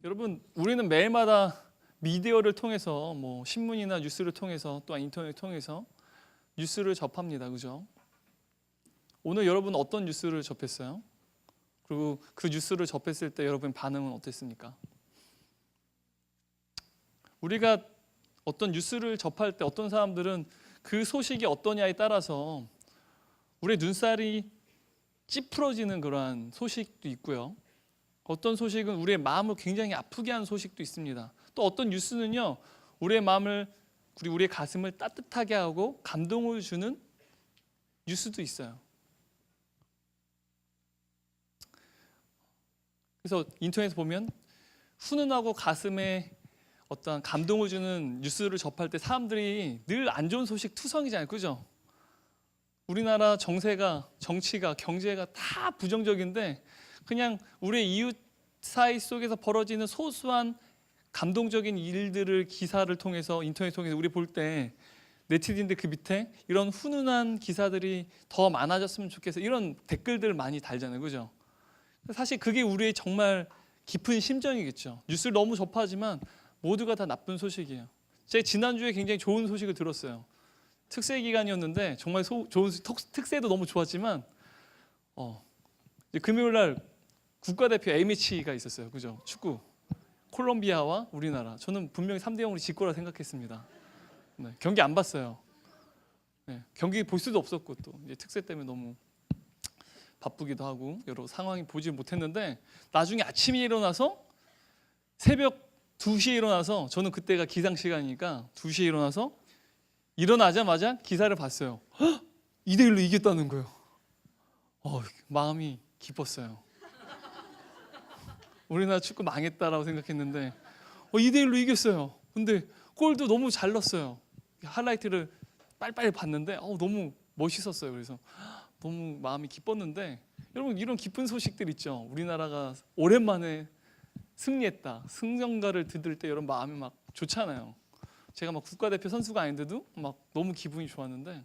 여러분, 우리는 매일마다 미디어를 통해서 신문이나 뉴스를 통해서 또한 인터넷을 통해서 뉴스를 접합니다. 그죠? 오늘 여러분 어떤 뉴스를 접했어요? 그리고 그 뉴스를 접했을 때 여러분 반응은 어땠습니까? 우리가 어떤 뉴스를 접할 때 어떤 사람들은 그 소식이 어떠냐에 따라서 우리의 눈살이 찌푸러지는 그러한 소식도 있고요. 어떤 소식은 우리의 마음을 굉장히 아프게 하는 소식도 있습니다. 또 어떤 뉴스는요, 우리의 마음을, 그리고 우리의 가슴을 따뜻하게 하고 감동을 주는 뉴스도 있어요. 그래서 인터넷에 보면 훈훈하고 가슴에 어떤 감동을 주는 뉴스를 접할 때 사람들이 늘 안 좋은 소식 투성이잖아요. 그죠? 우리나라 정세가, 정치가, 경제가 다 부정적인데 그냥 우리의 이웃 사이 속에서 벌어지는 소소한 감동적인 일들을 기사를 통해서 인터넷 통해서 우리 볼 때 네티즌들 그 밑에 이런 훈훈한 기사들이 더 많아졌으면 좋겠어 이런 댓글들을 많이 달잖아요. 그죠? 사실 그게 우리의 정말 깊은 심정이겠죠. 뉴스를 너무 접하지만 모두가 다 나쁜 소식이에요. 제가 지난주에 굉장히 좋은 소식을 들었어요. 특세 기간이었는데 정말 좋은 특세도 너무 좋았지만 이제 금요일 날 국가대표 A매치가 있었어요. 그죠? 축구. 콜롬비아와 우리나라. 저는 분명히 3대0으로 질 거라 생각했습니다. 네, 경기 안 봤어요. 네, 경기 볼 수도 없었고 또 이제 특세 때문에 너무 바쁘기도 하고 여러 상황이 보지 못했는데 나중에 아침에 일어나서 새벽 2시에 일어나서 저는 그때가 기상 시간이니까 2시에 일어나서 일어나자마자 기사를 봤어요. 2대1로 이겼다는 거예요. 마음이 기뻤어요. 우리나라 축구 망했다라고 생각했는데 2대1로 이겼어요. 근데 골도 너무 잘 넣었어요. 하이라이트를 빨리빨리 봤는데 너무 멋있었어요. 그래서 너무 마음이 기뻤는데 여러분 이런 기쁜 소식들 있죠. 우리나라가 오랜만에 승리했다. 승전가를 들을 때 여러분 마음이 막 좋잖아요. 제가 막 국가대표 선수가 아닌데도 막 너무 기분이 좋았는데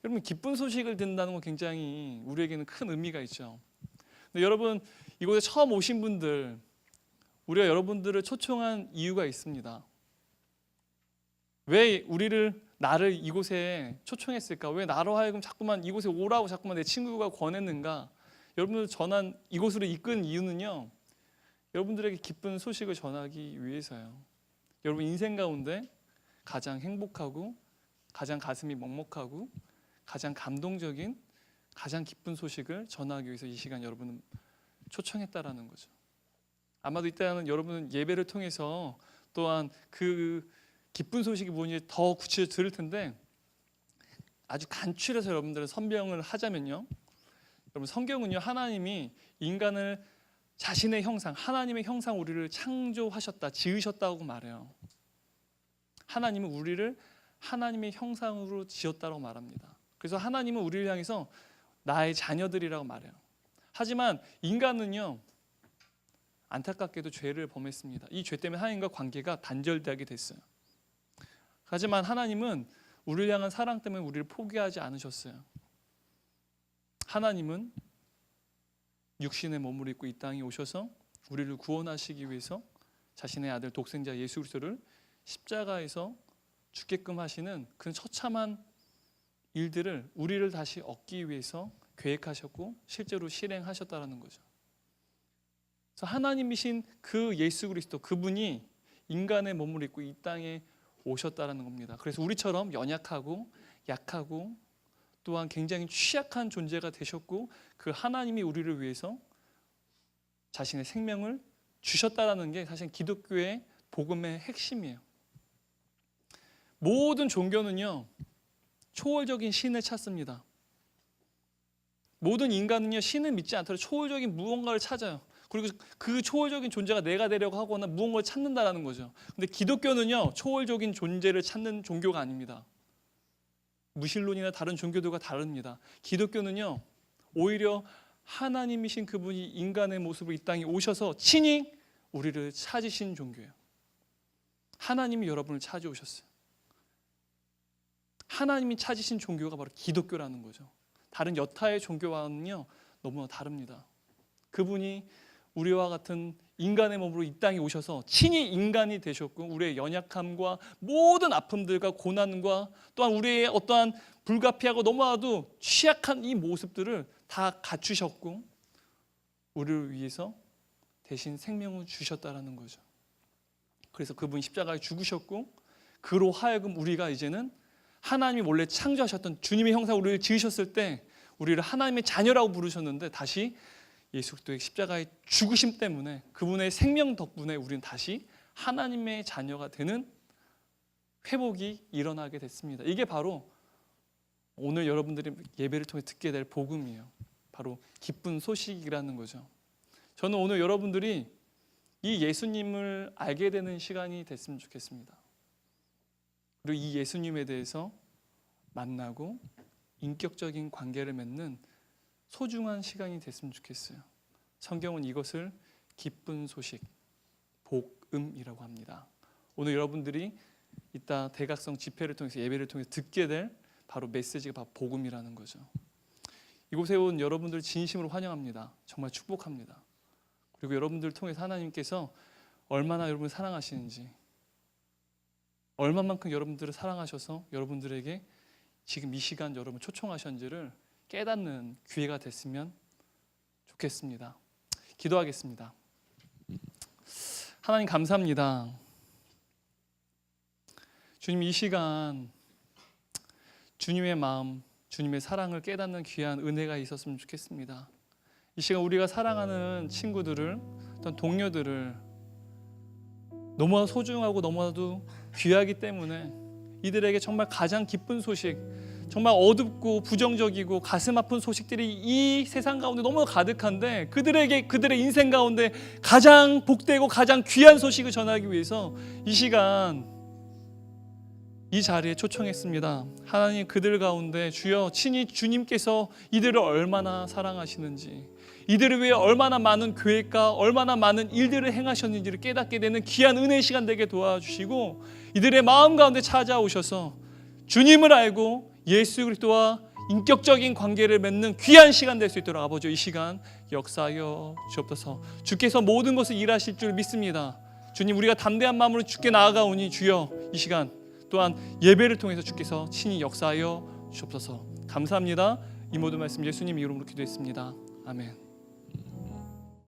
여러분 기쁜 소식을 듣는다는 건 굉장히 우리에게는 큰 의미가 있죠. 근데 여러분 이곳에 처음 오신 분들 우리가 여러분들을 초청한 이유가 있습니다. 왜 나를 이곳에 초청했을까? 왜 나로 하여금 자꾸만 이곳에 오라고 자꾸만 내 친구가 권했는가? 여러분들 전한 이곳으로 이끈 이유는요. 여러분들에게 기쁜 소식을 전하기 위해서요. 여러분 인생 가운데 가장 행복하고 가장 가슴이 먹먹하고 가장 감동적인 가장 기쁜 소식을 전하기 위해서 이 시간 여러분을 초청했다라는 거죠. 아마도 이때는 여러분은 예배를 통해서 또한 그 기쁜 소식이 뭔지 더 구체적으로 들을 텐데 아주 간추려서 여러분들은 설명을 하자면요. 여러분 성경은요 하나님이 인간을 자신의 형상, 하나님의 형상 우리를 창조하셨다, 지으셨다고 말해요. 하나님은 우리를 하나님의 형상으로 지었다고 말합니다. 그래서 하나님은 우리를 향해서 나의 자녀들이라고 말해요. 하지만 인간은요 안타깝게도 죄를 범했습니다. 이 죄 때문에 하나님과 관계가 단절되게 됐어요. 하지만 하나님은 우리를 향한 사랑 때문에 우리를 포기하지 않으셨어요. 하나님은 육신의 몸을 입고 이 땅에 오셔서 우리를 구원하시기 위해서 자신의 아들 독생자 예수 그리스도를 십자가에서 죽게끔 하시는 그 처참한 일들을 우리를 다시 얻기 위해서 계획하셨고 실제로 실행하셨다는 거죠. 그래서 하나님이신 그 예수 그리스도 그분이 인간의 몸을 입고 이 땅에 오셨다는 겁니다. 그래서 우리처럼 연약하고 약하고 또한 굉장히 취약한 존재가 되셨고 그 하나님이 우리를 위해서 자신의 생명을 주셨다는 게 사실 기독교의 복음의 핵심이에요. 모든 종교는요 초월적인 신을 찾습니다. 모든 인간은요 신을 믿지 않더라도 초월적인 무언가를 찾아요. 그리고 그 초월적인 존재가 내가 되려고 하거나 무언가를 찾는다라는 거죠. 근데 기독교는요 초월적인 존재를 찾는 종교가 아닙니다. 무신론이나 다른 종교들과 다릅니다. 기독교는요 오히려 하나님이신 그분이 인간의 모습으로 이 땅에 오셔서 친히 우리를 찾으신 종교예요. 하나님이 여러분을 찾아오셨어요. 하나님이 찾으신 종교가 바로 기독교라는 거죠. 다른 여타의 종교와는요 너무나 다릅니다. 그분이 우리와 같은 인간의 몸으로 이 땅에 오셔서 친히 인간이 되셨고 우리의 연약함과 모든 아픔들과 고난과 또한 우리의 어떠한 불가피하고 너무나도 취약한 이 모습들을 다 갖추셨고 우리를 위해서 대신 생명을 주셨다라는 거죠. 그래서 그분이 십자가에 죽으셨고 그로 하여금 우리가 이제는 하나님이 원래 창조하셨던 주님의 형상 우리를 지으셨을 때 우리를 하나님의 자녀라고 부르셨는데 다시 예수 그리스도의 십자가의 죽으심 때문에 그분의 생명 덕분에 우리는 다시 하나님의 자녀가 되는 회복이 일어나게 됐습니다. 이게 바로 오늘 여러분들이 예배를 통해 듣게 될 복음이에요. 바로 기쁜 소식이라는 거죠. 저는 오늘 여러분들이 이 예수님을 알게 되는 시간이 됐으면 좋겠습니다. 그리고 이 예수님에 대해서 만나고 인격적인 관계를 맺는 소중한 시간이 됐으면 좋겠어요. 성경은 이것을 기쁜 소식, 복음이라고 합니다. 오늘 여러분들이 이따 대각성 집회를 통해서 예배를 통해서 듣게 될 바로 메시지가 바로 복음이라는 거죠. 이곳에 온 여러분들 진심으로 환영합니다. 정말 축복합니다. 그리고 여러분들을 통해서 하나님께서 얼마나 여러분을 사랑하시는지, 얼마만큼 여러분들을 사랑하셔서 여러분들에게 지금 이 시간 여러분 초청하셨는지를 깨닫는 기회가 됐으면 좋겠습니다. 기도하겠습니다. 하나님 감사합니다. 주님 이 시간 주님의 마음, 주님의 사랑을 깨닫는 귀한 은혜가 있었으면 좋겠습니다. 이 시간 우리가 사랑하는 친구들을, 어떤 동료들을 너무나 소중하고 너무나도 귀하기 때문에 이들에게 정말 가장 기쁜 소식, 정말 어둡고 부정적이고 가슴 아픈 소식들이 이 세상 가운데 너무 가득한데 그들에게 그들의 인생 가운데 가장 복되고 가장 귀한 소식을 전하기 위해서 이 시간 이 자리에 초청했습니다. 하나님 그들 가운데 주여 친히 주님께서 이들을 얼마나 사랑하시는지, 이들을 위해 얼마나 많은 계획과 얼마나 많은 일들을 행하셨는지를 깨닫게 되는 귀한 은혜의 시간 되게 도와주시고 이들의 마음 가운데 찾아오셔서 주님을 알고 예수 그리스도와 인격적인 관계를 맺는 귀한 시간 될 수 있도록 아버지 이 시간 역사하여 주옵소서. 주께서 모든 것을 일하실 줄 믿습니다. 주님 우리가 담대한 마음으로 주께 나아가오니 주여 이 시간 또한 예배를 통해서 주께서 친히 역사하여 주옵소서. 감사합니다. 이 모든 말씀 예수님 이름으로 기도했습니다. 아멘.